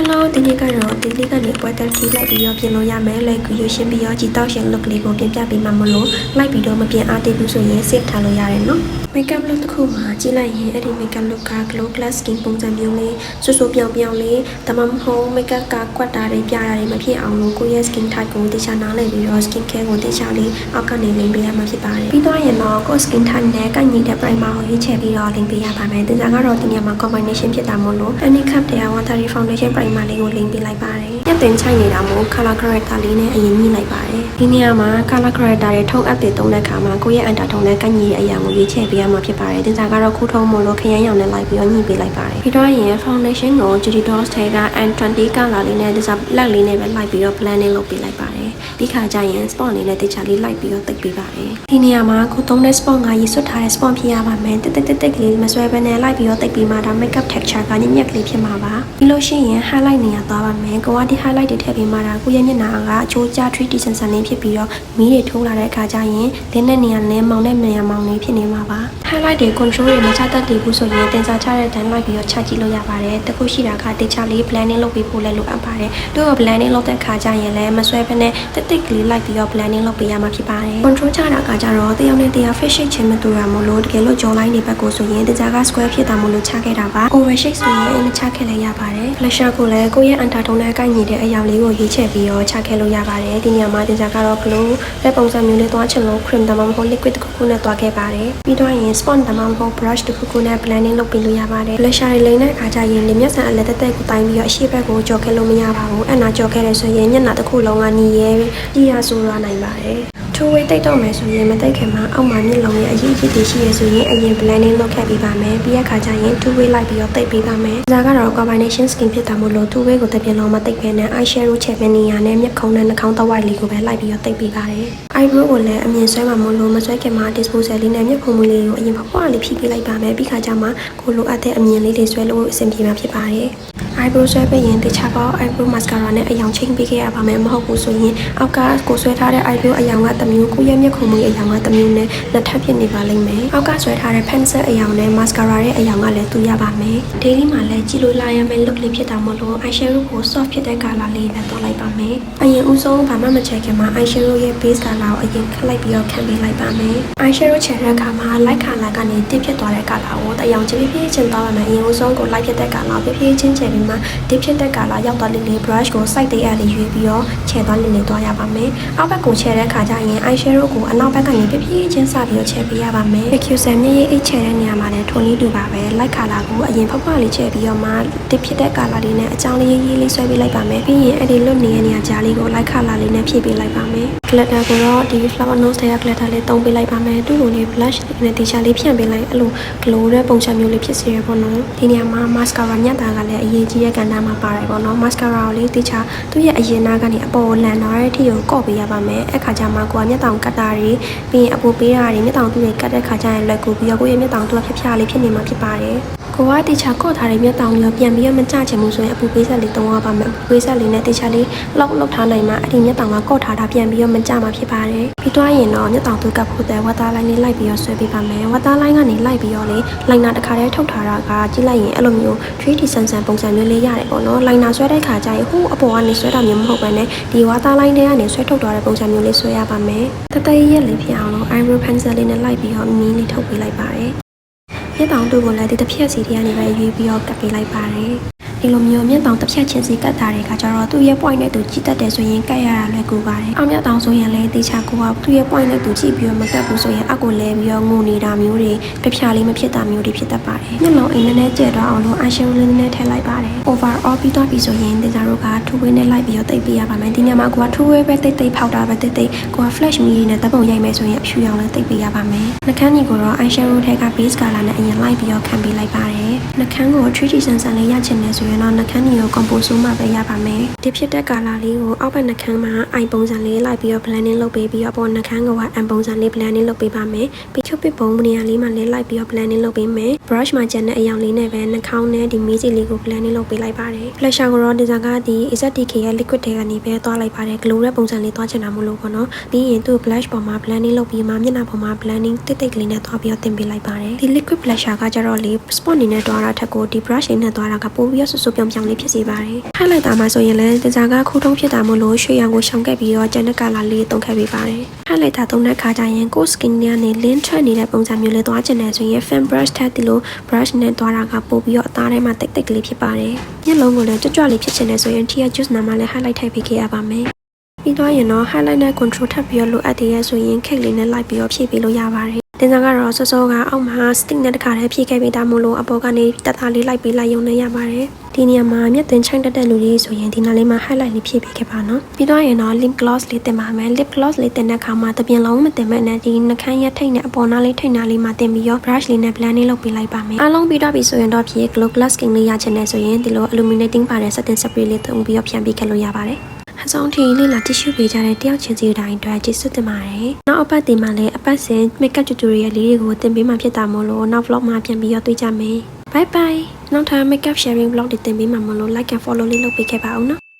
Hello, Dinika ro, Dinika ni weather tea like video pin lo ya me like creation ပြီးတော့ကြည်တောက်ရှင် look လေးကိုပြင်ပြပေးမှာမလို့ like ပြီးတော့မပြင်အားသေးဘူးဆိုရင် save ထားလို့ရတယ်နော် makeup look တစ်ခုမှာကြည့်လိုက်ရင်အဲ့ဒီ makeup look က glow glass skin ပုံစံမျိုးလေးဆူဆူပြောင်ပြောင်လေးဒါမှမဟုတ် makeup ကကွက်တာတွေပြတာတွေမဖြစ်အောင်လို့ကိုယ့်ရဲ့ skin type ကိုတခြားနားလည်ပြီးတော့ skin care ကိုတခြားလေးအောက်ကနေ link ပေးရမှာဖြစ်ပါတယ်ပြီးတော့ရင်တော့ကိုယ့် skin type နဲ့ကိုက်ညီတဲ့ primer ကိုရွေးချယ်ပြီးတော့ link ပေးရပါမယ်ဒီကတော့ဒီနေရာမှာ combination ဖြစ်တာမို့လို့ any cup တရား watery foundation primer လေးကို link ပေးလိုက်ပါတယ်ညတင်ချိုင်နေတာမို့ color corrector လေးနဲ့အရင်ညှိလိုက်ပါတယ်ဒီနေရာမှာ color corrector တွေထုံး app တွေသုံးတဲ့အခါမှာကိုယ့်ရဲ့ under tone နဲ့ကိုက်ညီတဲ့အရာကိုရွေးချယ်ပေးရမှာဖြစ်ပါတယ်ဒီကတော့ခုထုံးမို့လို့ခရမ်းရောင်နဲ့လိုက်ပြီးတော့ညှိပေးလိုက်ပါတယ်ပြီးတော့ရင် foundation ကို Judy Dolls ထဲက N20 color လေးနဲ့ဒီစား black လေးနဲ့ပဲလိုက်ပြီးတော့ blending လုပ်ပေးလိုက်ပါတယ်ပြီးခါကျရင် spot လေးနဲ့တခြားလေးလိုက်ပြီးတော့တိတ်ပေးပါတယ်ဒီနေရာမှာခုသုံးတဲ့ spot ကရေဆွတ်ထားတဲ့ spot ဖြစ်ရပါမယ်တိတ်ကလေးမဆွဲဘဲနဲ့လိုက်ပြီးတော့တိတ်ပေးမှဒါ makeup texture ကညံ့ကလေးဖြစ်မှာပါပြီးလို့ရှိရင် highlight နေရာသွားပါမယ်ကိုကဒီ highlight တွေထည့်ပေးမှဒါကိုရဲ့မျက်နှာကအချိုးကျ 3D ဆန်ဆန်လေးဖြစ်ပြီးတော့မီးတွေထိုးလာတဲ့အခါကျရင်လင်းတဲ့နေရာနဲ့မောင်တဲ့နေရာမောင်လေးဖြစ်နေမှာပါ highlight တွေ control တွေမချတတ်သေးဘူးဆိုရင်တင်စားချတဲ့တန်းလိုက်ပြီးတော့ချကြည့်လို့ရပါတယ်တခုရှိတာကတခြားလေး blending လုပ်ပေးဖို့လည်းလိုအပ်ပါတယ်တို့က blending လုပ်တဲ့အခါကျရင်လည်းမဆွဲဘဲနဲ့တိတ်ကလေးလိုက်ပြီးတော့ blending လုပ်ပေးရမှာဖြစ်ပါတယ် control ချတာကကြတော့တယောက်နဲ့တယောက် face shape ချင်းမတူရမို့လို့တကယ်လို့ jaw line တွေဘက်ကိုဆိုရင်တခြားက square ဖြစ်တာမို့လို့ချခဲ့တာပါ oval shape ဆိုရင်မချခဲ့လည်းရပါတယ် blusher ကိုလည်းကိုယ့်ရဲ့ under tone နဲ့ကိုက်ညီတဲ့အရာလေးကိုရွေးချယ်ပြီးတော့ချခဲ့လို့ရပါတယ်ဒီနေရာမှာတခြားကတော့ glow တဲ့ပုံစံမျိုးလေးသွားချင်လို့ cream ဒါမှမဟုတ် liquid တစ်ခုခုနဲ့သွားခဲ့ပါတယ်ပြီးတော့ရင် spot ဒါမှမဟုတ် brush တစ်ခုခုနဲ့ blending လုပ်ပေးလို့ရပါတယ် blusher တွေလိမ့်တဲ့အခါကျရင်မျက်စံအလက်တက်ကိုတိုင်းပြီးတော့အရှိဘက်ကိုကြော်ခဲ့လို့မရပါဘူးအဲ့နာကြော်ခဲ့ရဆိုရင်မျက်နှာတစ်ခုလုံးကနီရဲကြီးရဆိုးရနိုင်ပါတယ်ထိုးဝေးတိတ်တော့မယ်ဆိုရင်မတိတ်ခင်မှာအောက်မှာမျက်လုံးရဲ့အရေးကြီးတွေရှိရဆိုရင်အရင် blending လုပ်ခဲ့ပေးပါမယ်ပြီးရခါကျရင်ထိုးဝေးလိုက်ပြီးတော့တိတ်ပေးပါမယ်ဒါကတော့ combination skin ဖြစ်တာမို့လို့ထိုးဝေးကိုတစ်ပြင်းလုံးမတိတ်ပဲနဲ့ eye shadow ချဲ့ပေးနေရနဲ့မျက်ခုံးနဲ့နှာခေါင်းတစ်ဝိုက်လေးကိုပဲလိုက်ပြီးတော့တိတ်ပေးပါတယ် eyebrow ကိုလည်းအမြင်ဆွဲမှာမို့လို့မဆွဲခင်မှာ disposal လေးနဲ့မျက်ခုံးမွေးလေးကိုအရင်ဖွားလေးဖြည့်ပေးလိုက်ပါမယ်ပြီးခါကျမှကိုလိုအပ်တဲ့အမြင်လေးတွေဆွဲလို့အဆင်ပြေမှာဖြစ်ပါတယ်eyebrow ဆွဲပေးရင်တခြားပေါ eyebrow mascara နဲ့အယောင်ချိန်ပေးခဲ့ရပါမယ်မဟုတ်ဘူးဆိုရင်အောက်ကကိုဆွဲထားတဲ့ eyebrow အယောင်ကတစ်မျိုးကိုရဲ့မျက်ခုံးမွေးအယောင်ကတစ်မျိုးနဲ့လက်ထပ်ဖြစ်နေပါလိမ့်မယ်အောက်ကဆွဲထားတဲ့ pencil အယောင်နဲ့ mascara ရဲ့အယောင်ကလည်းတူရပါမယ် daily မှာလည်းကြည့်လို့လာရမယ့် look လေးဖြစ်တာမို့လို့ eyeshadow ကို soft ဖြစ်တဲ့ color လေးနဲ့တွားလိုက်ပါမယ်အရင်ဦးဆုံးဘာမှမချက်ခင်မှာ eyeshadow ရဲ့ base color ကိုအရင်ခက်လိုက်ပြီးတော့ခံပေးလိုက်ပါမယ် eyeshadow ချက်တဲ့အခါမှာ light color ကနေတစ်ဖြစ်သွားတဲ့ color ကိုတယောင်ချင်းဖြည်းချင်းသွားပါမယ်အရင်ဦးဆုံးကို light ဖြစ်တဲ့ color ဖြည်းချင်းချက်ပြီးမှတစ်ဖြစ်တဲ့ color ရောက်သွားလေး brush ကို side တရလေးရွေးပြီးတော့ချဲသွားလေးသွားရပါမယ်အောက်ဘက်ကိုချဲတဲ့အခါကျရင် eyeshadow ကိုအနောက်ဘက်ကနေဖြည်းချင်းစပြီးတော့ချဲပေးရပါမယ် accusation မြေအိတ်ချဲတဲ့နေရာမှာလည်းထုံလေးတူပါပဲ light color ကိုအရင်ဖွားလေးချဲပြီးတော့မှတစ်ဖြစ်တဲ့ color လေးနဲ့အကြောင်းလေးရေးလေးဆွဲပေးလိုက်ပါမယ်ပြီးရင်အဲ့ဒီလွတ်နေတဲ့နေရာကြားလေးကို light color လေးနဲ့ဖြည့်ပေးလိုက်ပါမယ် glitter ကိုတော့ဒီ flower nose တဲ့ glitter လေးသုံးပေးလိုက်ပါမယ်သူ့လိုလေး blush နဲ့တေချာလေးဖြန့်ပေးလိုက်အဲ့လို glow တဲ့ပုံစံမျိုးလေးဖြစ်စေရပေါ့နော်ဒီနေရာမှာ mascara ညက်တာကလည်းအရေးကြီးတဲ့ကဏ္ဍမှာပါတယ်ပေါ့နော် mascara ကိုလေးတေချာသူ့ရဲ့အရင်နာကနေအပေါ်လန်သွားတဲ့အထိကိုကော့ပေးရပါမယ်အဲ့ခါကျမှကိုကမျက်တောင်ကတ်တာတွေပြီးရင်အပူပေးတာတွေမျက်တောင်သူ့ရဲ့ကတ်တဲ့ခါကျရင်လက်ကိုပြီးတော့ကိုယ့်ရဲ့မျက်တောင်သူ့ကဖြားလေးဖြစ်နေမှာဖြစ်ပါတယ်ကိုကတေချာကော့ထားတဲ့မျက်တောင်လေးကိုပြန်ပြီးတော့မကြချင်ဘူးဆိုရင်အပူပေးဆက်လေးသုံးရပါမယ်အပူပေးဆက်လေးနဲ့တေချာလေးလောက်ထားနိုင်မှအဲ့ဒီမျက်တောင်ကကော့ထားတာပြန်ပြီးတော့မကြမှာဖြစ်ပါတယ်ပြီးတော့ရင်တော့မျက်တောင်သူ့ကပ်ဖို့တဲ့ water line လေးလိုက်ပြီးတော့ဆွဲပေးပါမယ် water line ကနေလိုက်ပြီးတော့လေ liner တစ်ခါတည်းထုတ်ထားတာကကြည့်လိုက်ရင်အဲ့လိုမျိုး 3D ဆန်ဆန်ပုံစံမျိုးလေးရတယ်ပေါ့နော် liner ဆွဲတဲ့ခါကျရင်ဟိုအပေါ်ကနေဆွဲတာမျိုးမဟုတ်ဘဲနဲ့ဒီ water line ထဲကနေဆွဲထုတ်သွားတဲ့ပုံစံမျိုးလေးဆွဲရပါမယ်တတရက်လေးဖြစ်အောင်လို့ eyebrow pencil လေးနဲ့လိုက်ပြီးတော့မီးလေးထုတ်ပေးလိုက်ပါတယ်မျက်တောင်တို့ကိုလည်းဒီတစ်ဖြက်စီတည်းကနေပဲရွေးပြီးတော့ကပ်ပေးလိုက်ပါတယ်ဒီလိုမျိုးမျက်တောင်တစ်ဖြက်ချင်းစီကတ်တာတွေကကြတော့သူ့ရဲ့ point နဲ့သူကြည့်တတ်တယ်ဆိုရင်ကတ်ရတာလည်းကူပါတယ်အောက်မျက်တောင်ဆိုရင်လည်းတေချာကိုကသူ့ရဲ့ point နဲ့သူကြည့်ပြီးတော့မကတ်ဘူးဆိုရင်အောက်ကိုလဲပြီးတော့ငုံနေတာမျိုးတွေပြဖြာလေးမဖြစ်တာမျိုးတွေဖြစ်တတ်ပါတယ်မျက်လုံးအိမ်နဲ့ကျဲတော့အောင်လို့ eyeshadow လေးနဲ့ထည့်လိုက်ပါတယ် overall ပြီးတော့ပြီဆိုရင်တေချာတို့ကထူဝေးနဲ့လိုက်ပြီးတော့တိတ်ပေးရပါမယ်ဒီညမှာကိုကထူဝေးပဲတိတ်ဖောက်တာပဲတိတ်ကိုက flash မီးနဲ့တပ်ပုံရိုက်မယ်ဆိုရင်အဖြူရောင်လည်းတိတ်ပေးရပါမယ်နှာခမ်းကြီးကိုတော့ eyeshadow ထဲက base color နဲ့အရင်လိုက်ပြီးတော့ခံပေးလိုက်ပါတယ်နှာခမ်းကို 3D ဆန်ဆန်လေးရချင်တယ်ဆိုရင်တော့နှာခမ်းကြီးကို compose မှပဲရပါမယ်ဒီဖြစ်တဲ့ color လေးကိုအောက်ဘက်နှာခမ်းမှာ eye ပုံစံလေးလိုက်ပြီးတော့ blending လုပ်ပေးပြီးတော့ပေါ်နှာခမ်းက M ပုံစံလေး blending လုပ်ပေးပါမယ်ပြီး Cupid ပုံနေရာလေးမှာလည်းလိုက်ပြီးတော့ blending လုပ်ပေးမယ် brush မှာကျန်တဲ့အရောင်လေးနဲ့ပဲနှာခေါင်းနဲ့ဒီမီးစီလေးကို blending လုပ်ပေးလိုက်ပါတယ် blusher ကိုတော့ဒီဇာကဒီ AZDK ရဲ့ liquid တွေကနေပဲသွားလိုက်ပါတယ် glow တဲ့ပုံစံလေးသွားချင်တာမလို့ပေါ့နော်ပြီးရင်သူ့ blush ပေါ်မှာ blending လုပ်ပြီးမှမျက်နှာပေါ်မှာ blending တိတ်တိတ်ကလေးနဲ့သွားပြီးတော့တင်ပေးလိုက်ပါတယ်ဒီ liquid blusher ကကြတော့လေ spot အနေနဲ့သွားတာထက်ကိုဒီ brush လေးနဲ့သွားတာကပိုပြီးတော့ဆူဆူပြောင်ပြောင်လေးဖြစ်စေပါတယ် highlighter မှာဆိုရင်လည်းဒီဇာကခုထုံးဖြစ်တာမို့လို့ရွှေရောင်ကိုရှောင်ခဲ့ပြီးတော့ကျန်တဲ့ color လေးသုံးခဲ့ပေးပါတယ် highlighter သုံးတဲ့ခါကျရင်ကို skin နဲ့ lint ထွက်နေတဲ့ပုံစံမျိုးလေးသွားချင်တယ်ဆိုရင် fan brush ထက်ဒီလို brush နဲ့သွားတာကပိုပြီးတော့အသားထဲမှာတိတ်တိတ်ကလေးဖြစ်ပါတယ်မျက်လုံးကိုလည်းကြွကြွလေးဖြစ်ချင်တယ်ဆိုရင် tear juice နားမှာလည်း highlight ထည့်ပေးခဲ့ရပါမယ်ပြီးတော့ရင်တော့ highlight နဲ့ control ထပ်ပြီးတော့လိုအပ်သေးရဆိုရင် cake လေးနဲ့လိုက်ပြီးတော့ဖြည့်ပေးလို့ရပါတယ်ဒီဇာကတော့စောစောကအောက်မှာ stick နဲ့တခါတည်းဖြည့်ခဲ့ပေးတာမို့လို့အပေါ်ကနေတသားလေးလိုက်ပေးလိုက်ရုံနဲ့ရပါတယ်ဒီနေရာမှာမျက်သွင်းချိုင်းတက်တဲ့လူတွေဆိုရင်ဒီနားလေးမှာ highlight လေးဖြည့်ပေးခဲ့ပါနော်ပြီးတော့ရင်တော့ lip gloss လေးတင်ပါမယ် lip gloss လေးတင်တဲ့အခါမှာတပြင်လုံးမတင်မဲ့နဲ့ဒီနှာခမ်းရက်ထိတ်နဲ့အပေါ်နားလေးထိတ်နားလေးမှာတင်ပြီးတော့ brush လေးနဲ့ blending လုပ်ပေးလိုက်ပါမယ်အားလုံးပြီးတော့ပြီဆိုရင်တော့ဖြည့် glow glass skin လေးရချင်တယ်ဆိုရင်ဒီလို illuminating ပါတဲ့ setting spray လေးသုံးပြီးတော့ဖြန့်ပေးခဲ့လို့ရပါတယ်အဆုံးထိလေးလာ tissue ပေးကြတဲ့တယောက်ချင်းစီတိုင်းအတွက်ကျေးဇူးတင်ပါတယ်။နောက်အပတ်ဒီမှာလည်းအပတ်စဉ် makeup tutorial လေးတွေကိုသင်ပေးမှဖြစ်တာမို့လို့နောက် vlog မှာပြန်ပြီးတော့တွေ့ကြမယ်။ Bye bye နောက်ထပ် makeup sharing vlog တွေသင်ပေးမှမလို့ like and follow လေးလုပ်ပေးခဲ့ပါဦးနော်။